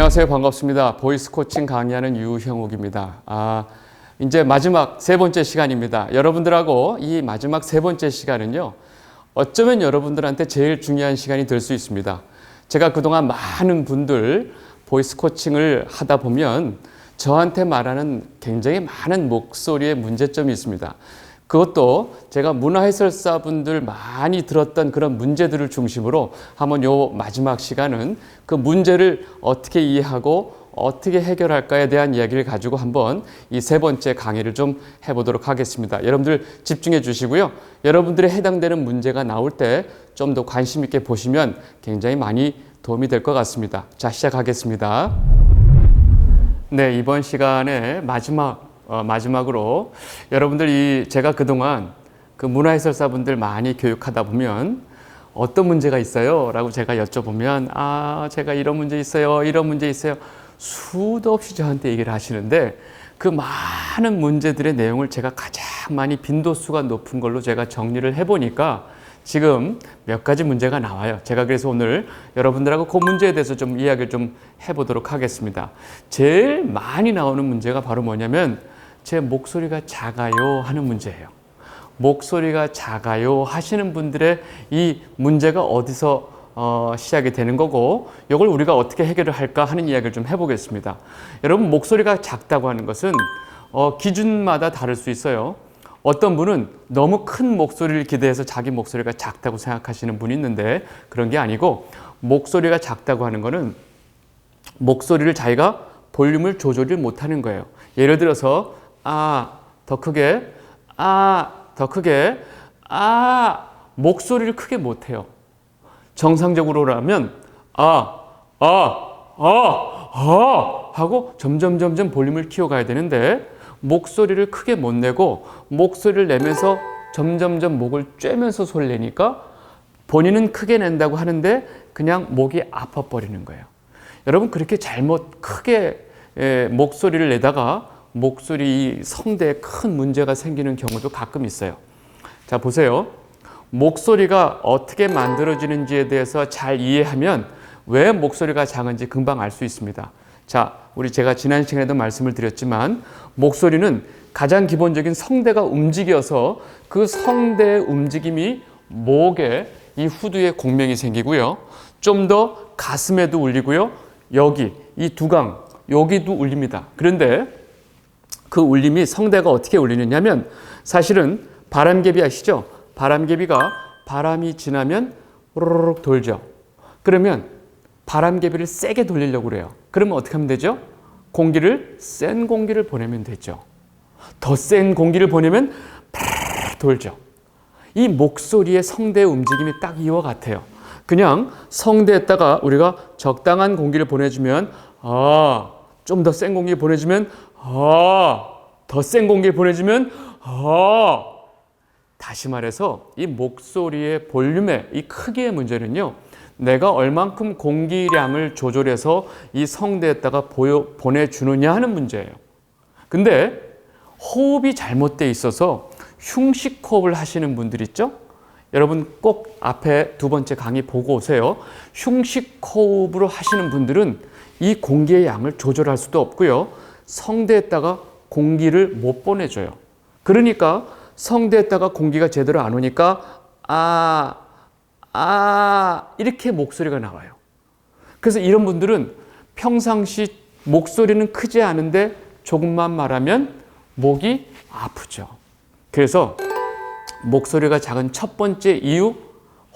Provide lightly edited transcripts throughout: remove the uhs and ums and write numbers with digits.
안녕하세요. 반갑습니다. 보이스 코칭 강의하는 유형욱입니다. 이제 마지막 세 번째 시간입니다. 여러분들하고 이 마지막 세 번째 시간은요, 어쩌면 여러분들한테 제일 중요한 시간이 될 수 있습니다. 제가 그동안 많은 분들 보이스 코칭을 하다 보면 저한테 말하는 굉장히 많은 목소리의 문제점이 있습니다. 그것도 제가 문화해설사분들 많이 들었던 그런 문제들을 중심으로 한번 요 마지막 시간은 그 문제를 어떻게 이해하고 어떻게 해결할까에 대한 이야기를 가지고 한번 이 세 번째 강의를 좀 해보도록 하겠습니다. 여러분들 집중해 주시고요. 여러분들의 해당되는 문제가 나올 때 좀 더 관심 있게 보시면 굉장히 많이 도움이 될 것 같습니다. 자, 시작하겠습니다. 네, 이번 시간에 마지막으로 여러분들 제가 그동안 그 문화해설사분들 많이 교육하다 보면 어떤 문제가 있어요? 라고 제가 여쭤보면 제가 이런 문제 있어요. 이런 문제 있어요. 수도 없이 저한테 얘기를 하시는데 그 많은 문제들의 내용을 제가 가장 많이 빈도수가 높은 걸로 제가 정리를 해보니까 지금 몇 가지 문제가 나와요. 제가 그래서 오늘 여러분들하고 그 문제에 대해서 좀 이야기를 좀 해보도록 하겠습니다. 제일 많이 나오는 문제가 바로 뭐냐면 제 목소리가 작아요 하는 문제예요. 목소리가 작아요 하시는 분들의 이 문제가 어디서 시작이 되는 거고 이걸 우리가 어떻게 해결을 할까 하는 이야기를 좀 해보겠습니다. 여러분, 목소리가 작다고 하는 것은 기준마다 다를 수 있어요. 어떤 분은 너무 큰 목소리를 기대해서 자기 목소리가 작다고 생각하시는 분이 있는데 그런 게 아니고, 목소리가 작다고 하는 거는 목소리를 자기가 볼륨을 조절을 못하는 거예요. 예를 들어서 더 크게, 더 크게, 목소리를 크게 못해요. 정상적으로라면 하고 점점 볼륨을 키워가야 되는데 목소리를 크게 못 내고 목소리를 내면서 점점 목을 쬐면서 소리를 내니까 본인은 크게 낸다고 하는데 그냥 목이 아파버리는 거예요. 여러분, 그렇게 잘못 크게 목소리를 내다가 목소리 성대에 큰 문제가 생기는 경우도 가끔 있어요. 자, 보세요. 목소리가 어떻게 만들어지는지에 대해서 잘 이해하면 왜 목소리가 작은지 금방 알 수 있습니다. 자, 제가 지난 시간에도 말씀을 드렸지만 목소리는 가장 기본적인 성대가 움직여서 그 성대의 움직임이 목에 이 후두에 공명이 생기고요. 좀 더 가슴에도 울리고요. 여기 이 두강 여기도 울립니다. 그런데 그 울림이 성대가 어떻게 울리느냐면 사실은 바람개비 아시죠? 바람개비가 바람이 지나면 우르르 돌죠. 그러면 바람개비를 세게 돌리려고 그래요. 그러면 어떻게 하면 되죠? 센 공기를 보내면 되죠. 더 센 공기를 보내면 돌죠. 이 목소리의 성대의 움직임이 딱 이와 같아요. 그냥 성대에다가 우리가 적당한 공기를 보내주면 좀 더 센 공기 보내주면 더 센 공기 보내주면 다시 말해서 이 목소리의 볼륨의 이 크기의 문제는요, 내가 얼만큼 공기량을 조절해서 이 성대에다가 보내주느냐 하는 문제예요. 근데 호흡이 잘못되어 있어서 흉식 호흡을 하시는 분들 있죠? 여러분 꼭 앞에 두 번째 강의 보고 오세요. 흉식 호흡으로 하시는 분들은 이 공기의 양을 조절할 수도 없고요. 성대에다가 공기를 못 보내줘요. 그러니까 성대에다가 공기가 제대로 안 오니까 이렇게 목소리가 나와요. 그래서 이런 분들은 평상시 목소리는 크지 않은데 조금만 말하면 목이 아프죠. 그래서 목소리가 작은 첫 번째 이유,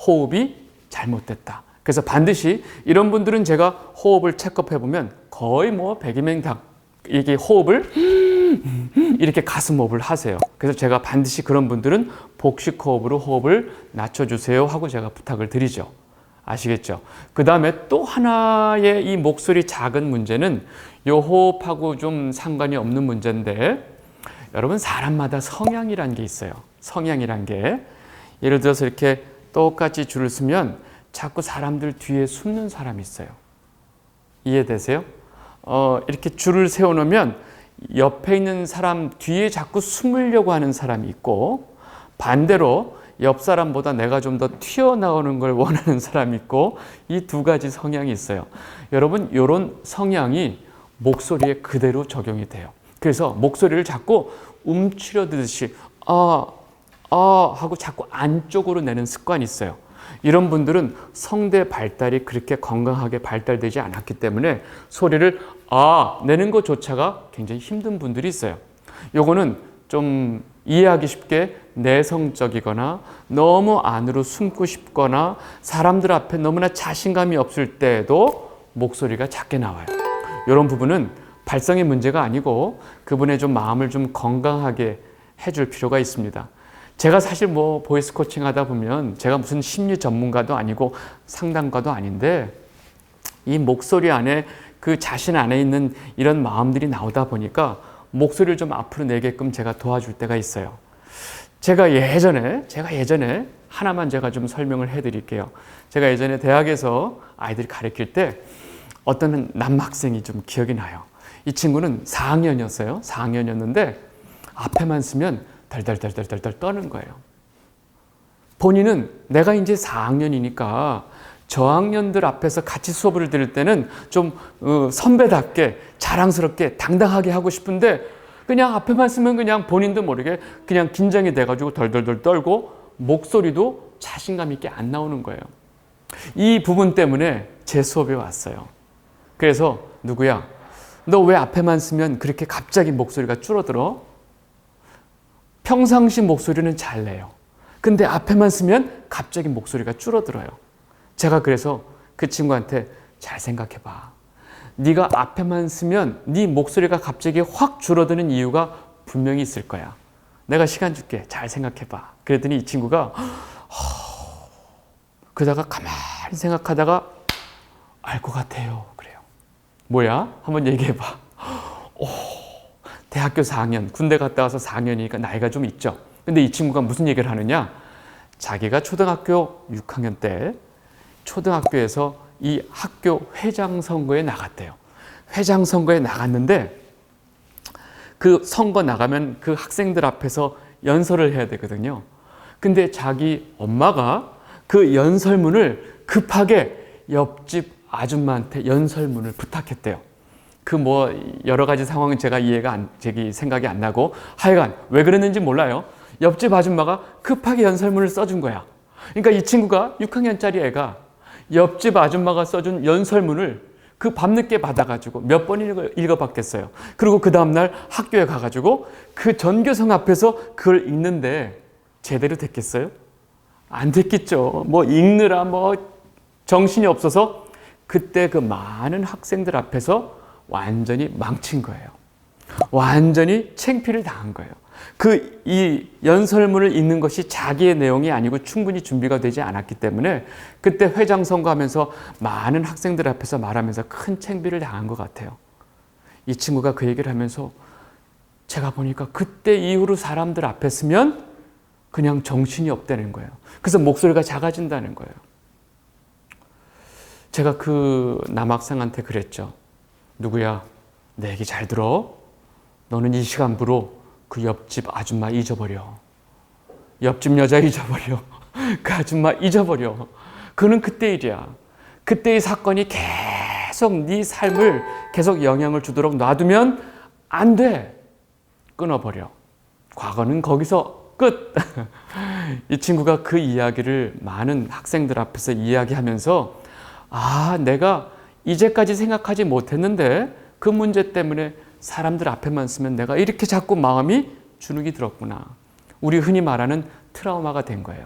호흡이 잘못됐다. 그래서 반드시 이런 분들은 제가 호흡을 체크해 보면 거의 100명 다 이게 호흡을 이렇게 가슴 호흡을 하세요. 그래서 제가 반드시 그런 분들은 복식 호흡으로 호흡을 낮춰주세요 하고 제가 부탁을 드리죠. 아시겠죠? 그 다음에 또 하나의 이 목소리 작은 문제는 이 호흡하고 좀 상관이 없는 문제인데, 여러분 사람마다 성향이란 게 있어요. 성향이란 게, 예를 들어서 이렇게 똑같이 줄을 서면 자꾸 사람들 뒤에 숨는 사람이 있어요. 이해되세요? 이렇게 줄을 세워놓으면 옆에 있는 사람 뒤에 자꾸 숨으려고 하는 사람이 있고, 반대로 옆 사람보다 내가 좀 더 튀어나오는 걸 원하는 사람이 있고 이 두 가지 성향이 있어요. 여러분 이런 성향이 목소리에 그대로 적용이 돼요. 그래서 목소리를 자꾸 움츠려드듯이 하고 자꾸 안쪽으로 내는 습관이 있어요. 이런 분들은 성대 발달이 그렇게 건강하게 발달되지 않았기 때문에 소리를 내는 것조차가 굉장히 힘든 분들이 있어요. 요거는 좀 이해하기 쉽게 내성적이거나 너무 안으로 숨고 싶거나 사람들 앞에 너무나 자신감이 없을 때에도 목소리가 작게 나와요. 이런 부분은 발성의 문제가 아니고 그분의 좀 마음을 좀 건강하게 해줄 필요가 있습니다. 제가 사실 보이스 코칭 하다 보면 제가 무슨 심리 전문가도 아니고 상담가도 아닌데 이 목소리 안에 그 자신 안에 있는 이런 마음들이 나오다 보니까 목소리를 좀 앞으로 내게끔 제가 도와줄 때가 있어요. 제가 예전에 하나만 제가 좀 설명을 해드릴게요. 제가 예전에 대학에서 아이들이 가르칠 때 어떤 남학생이 좀 기억이 나요. 이 친구는 4학년이었어요. 4학년이었는데 앞에만 쓰면 덜덜덜덜덜 떠는 거예요. 본인은 내가 이제 4학년이니까 저학년들 앞에서 같이 수업을 들을 때는 좀 선배답게 자랑스럽게 당당하게 하고 싶은데 그냥 앞에만 쓰면 그냥 본인도 모르게 그냥 긴장이 돼가지고 덜덜덜 떨고 목소리도 자신감 있게 안 나오는 거예요. 이 부분 때문에 제 수업에 왔어요. 그래서 누구야? 너 왜 앞에만 쓰면 그렇게 갑자기 목소리가 줄어들어? 평상시 목소리는 잘 내요. 근데 앞에만 쓰면 갑자기 목소리가 줄어들어요. 제가 그래서 그 친구한테 잘 생각해봐. 네가 앞에만 쓰면 네 목소리가 갑자기 확 줄어드는 이유가 분명히 있을 거야. 내가 시간 줄게. 잘 생각해봐. 그랬더니 이 친구가 그러다가 가만히 생각하다가 알 것 같아요. 그래요. 뭐야? 한번 얘기해봐. 대학교 4학년, 군대 갔다 와서 4학년이니까 나이가 좀 있죠. 근데 이 친구가 무슨 얘기를 하느냐? 자기가 초등학교 6학년 때 초등학교에서 이 학교 회장 선거에 나갔대요. 회장 선거에 나갔는데 그 선거 나가면 그 학생들 앞에서 연설을 해야 되거든요. 근데 자기 엄마가 그 연설문을 급하게 옆집 아줌마한테 연설문을 부탁했대요. 여러 가지 상황은 제가 생각이 안 나고 하여간 왜 그랬는지 몰라요. 옆집 아줌마가 급하게 연설문을 써준 거야. 그러니까 이 친구가 6학년짜리 애가 옆집 아줌마가 써준 연설문을 그 밤늦게 받아가지고 몇 번 읽어봤겠어요. 그리고 그 다음날 학교에 가가지고 그 전교생 앞에서 그걸 읽는데 제대로 됐겠어요? 안 됐겠죠. 읽느라 정신이 없어서 그때 그 많은 학생들 앞에서 완전히 망친 거예요. 완전히 창피를 당한 거예요. 이 연설문을 읽는 것이 자기의 내용이 아니고 충분히 준비가 되지 않았기 때문에 그때 회장 선거하면서 많은 학생들 앞에서 말하면서 큰 창피를 당한 것 같아요. 이 친구가 그 얘기를 하면서 제가 보니까 그때 이후로 사람들 앞에 서면 그냥 정신이 없다는 거예요. 그래서 목소리가 작아진다는 거예요. 제가 그 남학생한테 그랬죠. 누구야? 내 얘기 잘 들어. 너는 이 시간부로 그 옆집 아줌마 잊어버려. 옆집 여자 잊어버려. 그 아줌마 잊어버려. 그는 그때 일이야. 그때의 사건이 계속 네 삶을 계속 영향을 주도록 놔두면 안 돼. 끊어버려. 과거는 거기서 끝. 이 친구가 그 이야기를 많은 학생들 앞에서 이야기하면서 내가 이제까지 생각하지 못했는데 그 문제 때문에 사람들 앞에만 쓰면 내가 이렇게 자꾸 마음이 주눅이 들었구나. 우리 흔히 말하는 트라우마가 된 거예요.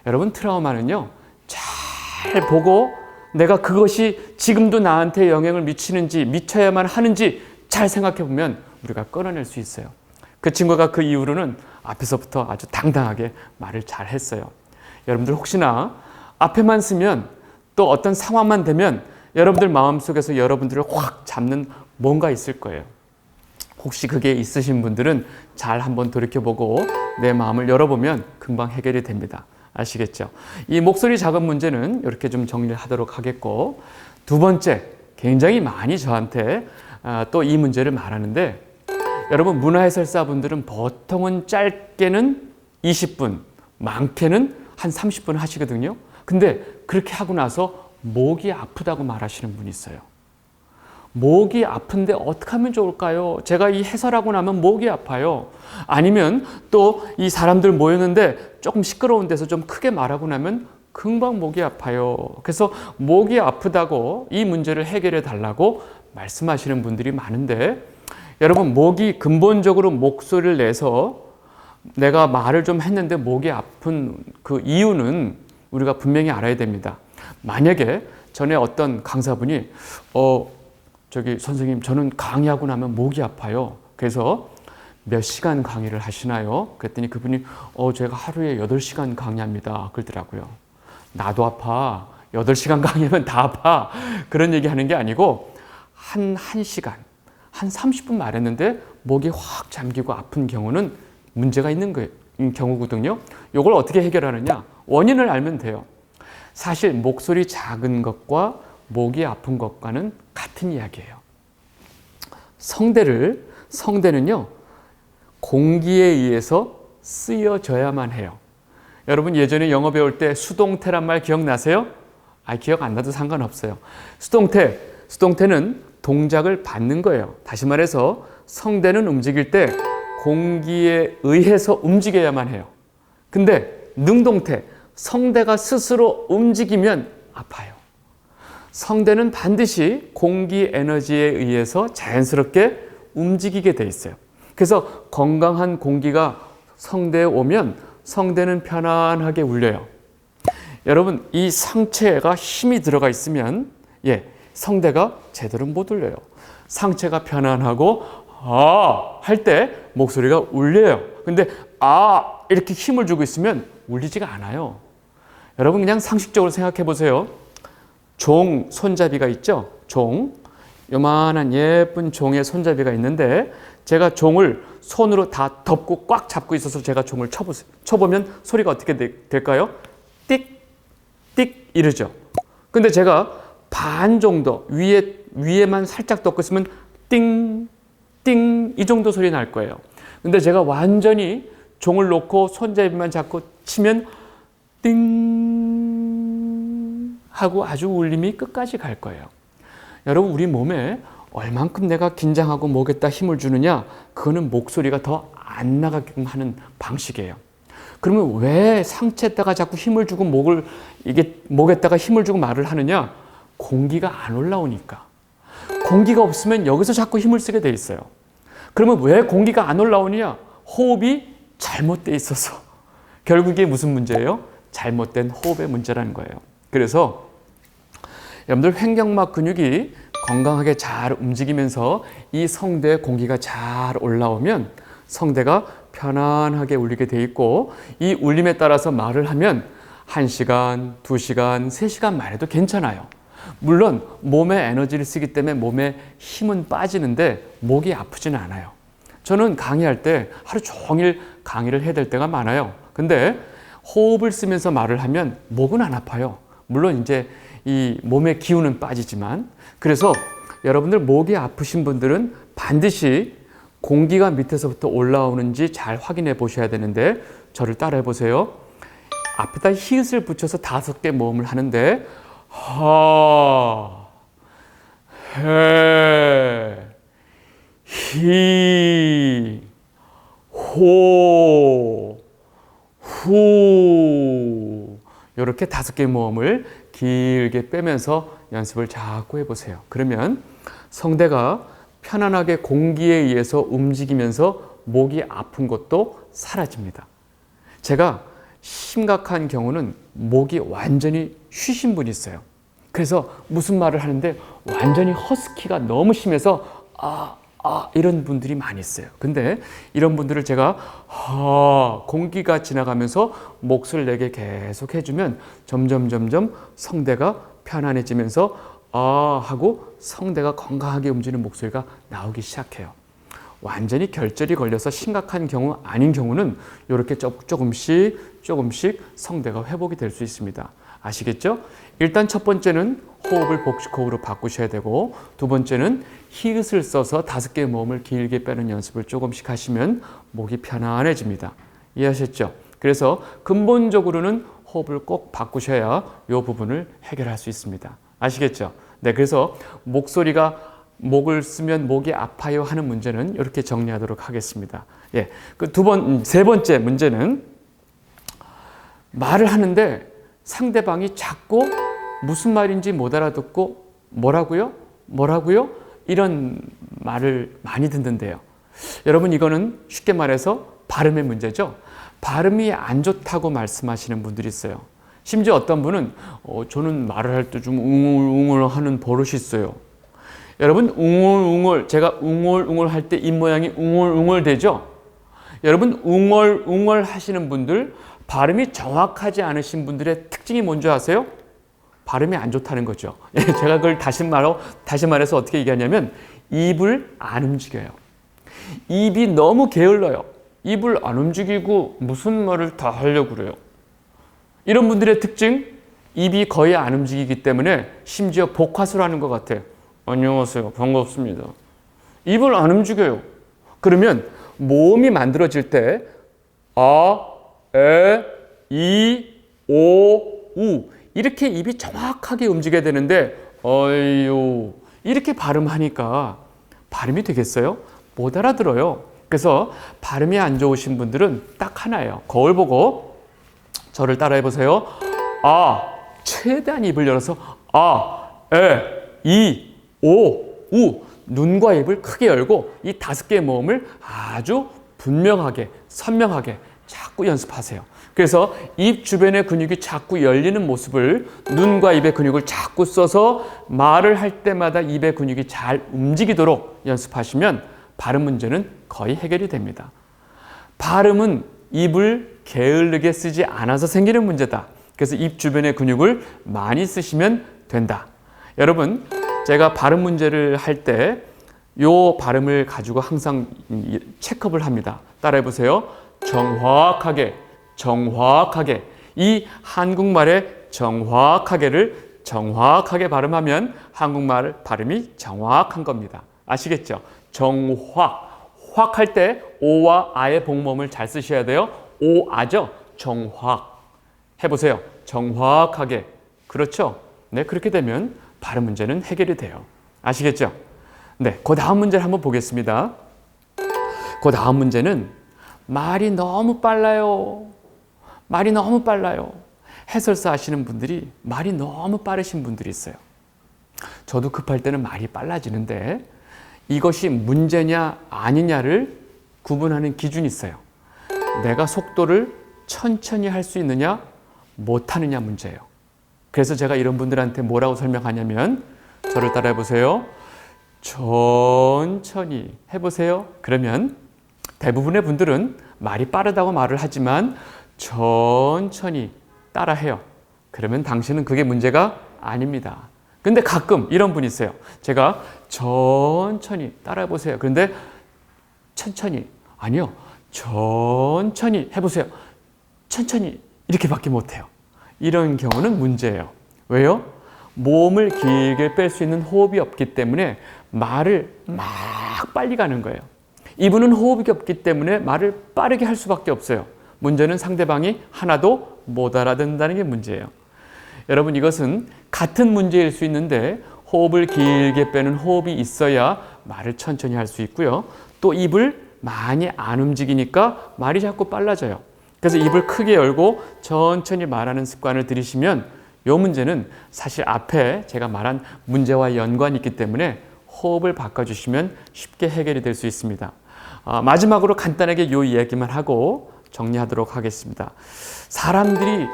여러분, 트라우마는요, 잘 보고 내가 그것이 지금도 나한테 영향을 미치는지 미쳐야만 하는지 잘 생각해 보면 우리가 끊어낼 수 있어요. 그 친구가 그 이후로는 앞에서부터 아주 당당하게 말을 잘 했어요. 여러분들 혹시나 앞에만 쓰면 또 어떤 상황만 되면 여러분들 마음속에서 여러분들을 확 잡는 뭔가 있을 거예요. 혹시 그게 있으신 분들은 잘 한번 돌이켜보고 내 마음을 열어보면 금방 해결이 됩니다. 아시겠죠? 이 목소리 작은 문제는 이렇게 좀 정리를 하도록 하겠고, 두 번째, 굉장히 많이 저한테 또 이 문제를 말하는데, 여러분 문화해설사분들은 보통은 짧게는 20분, 많게는 한 30분 하시거든요. 근데 그렇게 하고 나서 목이 아프다고 말하시는 분이 있어요. 목이 아픈데 어떻게 하면 좋을까요? 제가 이 해설하고 나면 목이 아파요. 아니면 또 이 사람들 모였는데 조금 시끄러운 데서 좀 크게 말하고 나면 금방 목이 아파요. 그래서 목이 아프다고 이 문제를 해결해 달라고 말씀하시는 분들이 많은데, 여러분, 목이 근본적으로 목소리를 내서 내가 말을 좀 했는데 목이 아픈 그 이유는 우리가 분명히 알아야 됩니다. 만약에 전에 어떤 강사분이 선생님, 저는 강의하고 나면 목이 아파요. 그래서 몇 시간 강의를 하시나요? 그랬더니 그분이 제가 하루에 8시간 강의합니다. 그러더라고요. 나도 아파. 8시간 강의하면 다 아파. 그런 얘기 하는 게 아니고 한 1시간, 한 30분 말했는데 목이 확 잠기고 아픈 경우는 문제가 있는 경우거든요. 이걸 어떻게 해결하느냐? 원인을 알면 돼요. 사실 목소리 작은 것과 목이 아픈 것과는 같은 이야기예요. 성대는요, 공기에 의해서 쓰여져야만 해요. 여러분, 예전에 영어 배울 때 수동태란 말 기억나세요? 기억 안 나도 상관없어요. 수동태는 동작을 받는 거예요. 다시 말해서 성대는 움직일 때 공기에 의해서 움직여야만 해요. 근데 능동태, 성대가 스스로 움직이면 아파요. 성대는 반드시 공기 에너지에 의해서 자연스럽게 움직이게 돼 있어요. 그래서 건강한 공기가 성대에 오면 성대는 편안하게 울려요. 여러분, 이 상체가 힘이 들어가 있으면 성대가 제대로 못 울려요. 상체가 편안하고 할 때 목소리가 울려요. 근데 이렇게 힘을 주고 있으면 울리지가 않아요. 여러분, 그냥 상식적으로 생각해 보세요. 종 손잡이가 있죠? 요만한 예쁜 종의 손잡이가 있는데 제가 종을 손으로 다 덮고 꽉 잡고 있어서 제가 종을 쳐보면 소리가 어떻게 될까요? 띡, 띡 이러죠. 근데 제가 반 정도 위에만 살짝 덮고 있으면 띵, 띵 이 정도 소리 날 거예요. 근데 제가 완전히 종을 놓고 손잡이만 잡고 치면 띵 하고 아주 울림이 끝까지 갈 거예요. 여러분, 우리 몸에 얼만큼 내가 긴장하고 목에다 힘을 주느냐, 그거는 목소리가 더 안 나가게끔 하는 방식이에요. 그러면 왜 상체에다가 자꾸 힘을 주고 목에다가 힘을 주고 말을 하느냐? 공기가 안 올라오니까. 공기가 없으면 여기서 자꾸 힘을 쓰게 돼 있어요. 그러면 왜 공기가 안 올라오느냐? 호흡이 잘못돼 있어서. 결국 이게 무슨 문제예요? 잘못된 호흡의 문제라는 거예요. 그래서 여러분들, 횡격막 근육이 건강하게 잘 움직이면서 이 성대에 공기가 잘 올라오면 성대가 편안하게 울리게 돼 있고, 이 울림에 따라서 말을 하면 1시간, 2시간, 3시간 말해도 괜찮아요. 물론 몸에 에너지를 쓰기 때문에 몸에 힘은 빠지는데 목이 아프지는 않아요. 저는 강의할 때 하루 종일 강의를 해야 될 때가 많아요. 근데 호흡을 쓰면서 말을 하면 목은 안 아파요. 물론 이제 이 몸의 기운은 빠지지만. 그래서 여러분들, 목이 아프신 분들은 반드시 공기가 밑에서부터 올라오는지 잘 확인해 보셔야 되는데, 저를 따라해 보세요. 앞에다 히읗을 붙여서 5개 모음을 하는데 하, 해, 히, 호, 후, 이렇게 5개 모음을 길게 빼면서 연습을 자꾸 해보세요. 그러면 성대가 편안하게 공기에 의해서 움직이면서 목이 아픈 것도 사라집니다. 제가 심각한 경우는 목이 완전히 쉬신 분이 있어요. 그래서 무슨 말을 하는데 완전히 허스키가 너무 심해서 이런 분들이 많이 있어요. 근데 이런 분들을 제가 공기가 지나가면서 목소리를 내게 계속 해주면 점점 성대가 편안해지면서 하고 성대가 건강하게 움직이는 목소리가 나오기 시작해요. 완전히 결절이 걸려서 심각한 경우 아닌 경우는 이렇게 조금씩 성대가 회복이 될 수 있습니다. 아시겠죠? 일단 첫 번째는 호흡을 복식호흡으로 바꾸셔야 되고, 두 번째는 히읗을 써서 5개의 모음을 길게 빼는 연습을 조금씩 하시면 목이 편안해집니다. 이해하셨죠? 그래서 근본적으로는 호흡을 꼭 바꾸셔야 이 부분을 해결할 수 있습니다. 아시겠죠? 네, 그래서 목소리가 목을 쓰면 목이 아파요 하는 문제는 이렇게 정리하도록 하겠습니다. 예, 세 번째 문제는 말을 하는데 상대방이 자꾸 무슨 말인지 못 알아듣고 뭐라고요? 이런 말을 많이 듣는데요. 여러분, 이거는 쉽게 말해서 발음의 문제죠. 발음이 안 좋다고 말씀하시는 분들이 있어요. 심지어 어떤 분은 저는 말을 할 때 좀 웅얼웅얼 하는 버릇이 있어요. 여러분, 웅얼웅얼, 제가 웅얼웅얼 할 때 입 모양이 웅얼웅얼 되죠? 여러분, 웅얼웅얼 하시는 분들, 발음이 정확하지 않으신 분들의 특징이 뭔지 아세요? 발음이 안 좋다는 거죠. 제가 그걸 다시 말해서 어떻게 얘기하냐면 입을 안 움직여요. 입이 너무 게을러요. 입을 안 움직이고 무슨 말을 다 하려고 그래요. 이런 분들의 특징, 입이 거의 안 움직이기 때문에 심지어 복화술 하는 것 같아요. 안녕하세요. 반갑습니다. 입을 안 움직여요. 그러면 모음이 만들어질 때 아, 에, 이, 오, 우 이렇게 입이 정확하게 움직여야 되는데 어이요 이렇게 발음하니까 발음이 되겠어요? 못 알아들어요. 그래서 발음이 안 좋으신 분들은 딱 하나예요. 거울 보고 저를 따라해 보세요. 아, 최대한 입을 열어서 아, 에, 이, 오, 우 눈과 입을 크게 열고 이 5개의 모음을 아주 분명하게 선명하게 자꾸 연습하세요. 그래서 입 주변의 근육이 자꾸 열리는 모습을 눈과 입의 근육을 자꾸 써서 말을 할 때마다 입의 근육이 잘 움직이도록 연습하시면 발음 문제는 거의 해결이 됩니다. 발음은 입을 게을르게 쓰지 않아서 생기는 문제다. 그래서 입 주변의 근육을 많이 쓰시면 된다. 여러분, 제가 발음 문제를 할 때 이 발음을 가지고 항상 체크업을 합니다. 따라해 보세요. 정확하게. 이 한국말의 정확하게를 정확하게 발음하면 한국말 발음이 정확한 겁니다. 아시겠죠? 확 할 때 오와 아의 복모음을 잘 쓰셔야 돼요. 오아죠? 정확. 해보세요. 정확하게. 그렇죠? 네, 그렇게 되면 발음 문제는 해결이 돼요. 아시겠죠? 네, 그 다음 문제를 한번 보겠습니다. 그 다음 문제는 말이 너무 빨라요. 해설사 하시는 분들이 말이 너무 빠르신 분들이 있어요. 저도 급할 때는 말이 빨라지는데 이것이 문제냐 아니냐를 구분하는 기준이 있어요. 내가 속도를 천천히 할 수 있느냐 못하느냐 문제예요. 그래서 제가 이런 분들한테 뭐라고 설명하냐면 저를 따라해 보세요. 천천히 해보세요. 그러면 대부분의 분들은 말이 빠르다고 말을 하지만 천천히 따라해요. 그러면 당신은 그게 문제가 아닙니다. 근데 가끔 이런 분이 있어요. 제가 천천히 따라해 보세요. 그런데 천천히 아니요. 천천히 해보세요. 천천히 이렇게밖에 못해요. 이런 경우는 문제예요. 왜요? 모음을 길게 뺄 수 있는 호흡이 없기 때문에 말을 막 빨리 가는 거예요. 이분은 호흡이 없기 때문에 말을 빠르게 할 수밖에 없어요. 문제는 상대방이 하나도 못 알아듣는다는 게 문제예요. 여러분, 이것은 같은 문제일 수 있는데 호흡을 길게 빼는 호흡이 있어야 말을 천천히 할 수 있고요. 또 입을 많이 안 움직이니까 말이 자꾸 빨라져요. 그래서 입을 크게 열고 천천히 말하는 습관을 들이시면 이 문제는 사실 앞에 제가 말한 문제와 연관이 있기 때문에 호흡을 바꿔주시면 쉽게 해결이 될 수 있습니다. 마지막으로 간단하게 이 이야기만 하고 정리하도록 하겠습니다. 사람들이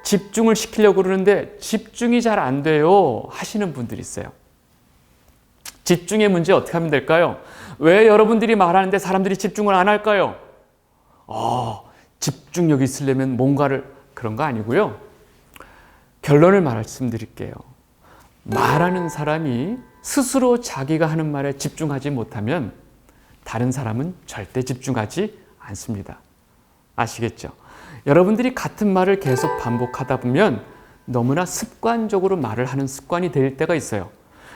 집중을 시키려고 그러는데 집중이 잘 안 돼요 하시는 분들이 있어요. 집중의 문제 어떻게 하면 될까요? 왜 여러분들이 말하는데 사람들이 집중을 안 할까요? 집중력이 있으려면 뭔가를 그런 거 아니고요. 결론을 말씀드릴게요. 말하는 사람이 스스로 자기가 하는 말에 집중하지 못하면 다른 사람은 절대 집중하지 않습니다. 아시겠죠? 여러분들이 같은 말을 계속 반복하다 보면 너무나 습관적으로 말을 하는 습관이 될 때가 있어요.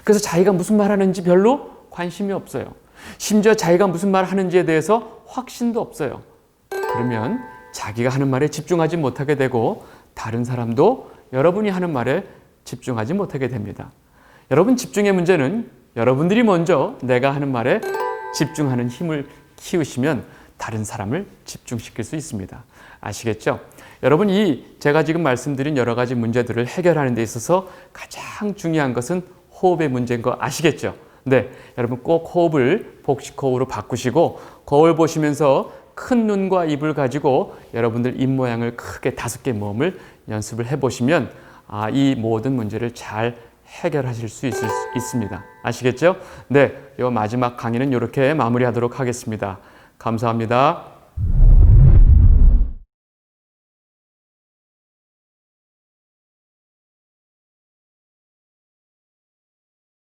그래서 자기가 무슨 말 하는지 별로 관심이 없어요. 심지어 자기가 무슨 말 하는지에 대해서 확신도 없어요. 그러면 자기가 하는 말에 집중하지 못하게 되고 다른 사람도 여러분이 하는 말에 집중하지 못하게 됩니다. 여러분 집중의 문제는 여러분들이 먼저 내가 하는 말에 집중하는 힘을 키우시면 다른 사람을 집중시킬 수 있습니다. 아시겠죠? 여러분 제가 지금 말씀드린 여러 가지 문제들을 해결하는 데 있어서 가장 중요한 것은 호흡의 문제인 거 아시겠죠? 네, 여러분 꼭 호흡을 복식 호흡으로 바꾸시고 거울 보시면서 큰 눈과 입을 가지고 여러분들 입 모양을 크게 5개 모음을 연습을 해보시면 이 모든 문제를 잘 해결하실 수 있습니다. 아시겠죠? 네, 이 마지막 강의는 이렇게 마무리하도록 하겠습니다. 감사합니다.